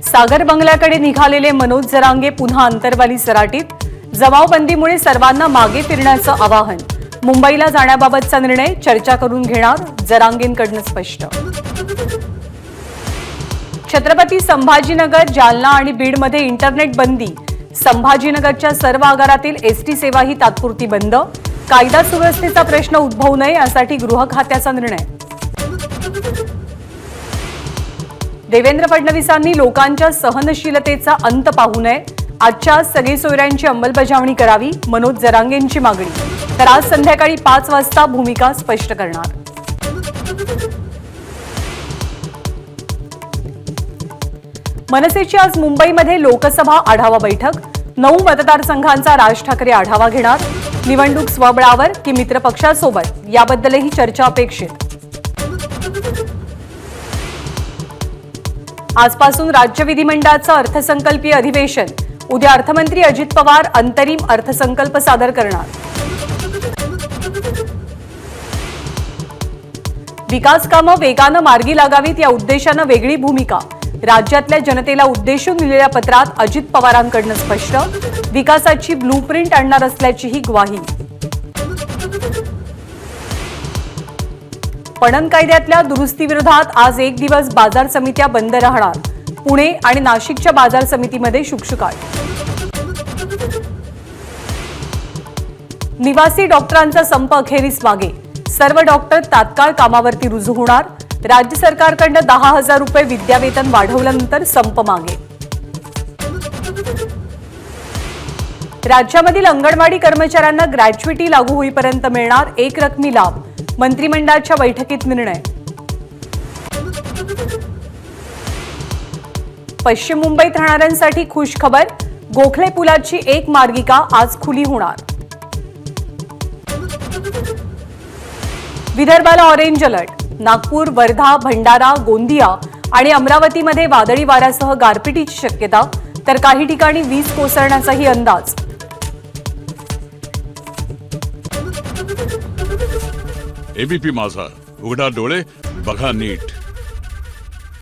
सागर बंगल्याकडे निघालेले मनोज जरांगे पुन्हा अंतरवाली सराटीत। जमावबंदीमुळे सर्वांना मागे फिरण्याचं आवाहन। मुंबईला जाण्याबाबतचा निर्णय चर्चा करून घेणार, जरांगेंकडून स्पष्ट। छत्रपती संभाजीनगर, जालना आणि बीडमध्ये इंटरनेट बंदी। संभाजीनगरच्या सर्व आगारातील एसटी सेवाही तात्पुरती बंद। कायदा सुव्यवस्थेचा प्रश्न उद्भवू नये यासाठी गृह खात्याचा निर्णय। देवेंद्र फडणवीसांनी लोकांच्या सहनशीलतेचा अंत पाहू नये। आजच्या सगळी सोयऱ्यांची अंमलबजावणी करावी, मनोज जरांगेंची मागणी। तर आज संध्याकाळी 5 वाजता भूमिका स्पष्ट करणार। मनसेची आज मुंबईमध्ये लोकसभा आढावा बैठक। 9 मतदारसंघांचा राज ठाकरे आढावा घेणार। निवडणूक स्वबळावर की मित्रपक्षासोबत याबद्दलही चर्चा अपेक्षित। आजपासून राज्य विधिमंडळाचं अर्थसंकल्पीय अधिवेशन। उद्या अर्थमंत्री अजित पवार अंतरिम अर्थसंकल्प सादर करणार। विकास कामं वेगानं मार्गी लागावीत या उद्देशानं वेगळी भूमिका। राज्यातल्या जनतेला उद्देशून लिहिलेल्या पत्रात अजित पवारांकडून स्पष्ट। विकासाची ब्लूप्रिंट आणणार असल्याचीही ग्वाही। पणन कायद्यातल्या दुरुस्तीविरोधात आज एक दिवस बाजार समित्या बंद राहणार। पुणे आणि नाशिकच्या बाजार समितीमध्ये शुकशुकाट। निवासी डॉक्टरांचा संप अखेरीस मागे। सर्व डॉक्टर तात्काळ कामावरती रुजू होणार। राज्य सरकारकडून 10,000 रुपये विद्यावेतन वाढवल्यानंतर संप मागे। राज्यामधील अंगणवाडी कर्मचाऱ्यांना ग्रॅच्युइटी लागू होईपर्यंत मिळणार एकरकमी लाभ। मंत्रिमंडळाच्या बैठकीत निर्णय। पश्चिम मुंबईत राहणाऱ्यांसाठी खुश खबर। गोखले पुलाची एक मार्गिका आज खुली होणार। विदर्भाला ऑरेंज अलर्ट। नागपूर, वर्धा, भंडारा, गोंदिया आणि अमरावतीमध्ये वादळी वाऱ्यासह गारपिटीची शक्यता, तर काही ठिकाणी वीज कोसळण्याचाही अंदाज। एबीपी माझा, उघडा डोळे बघा नीट।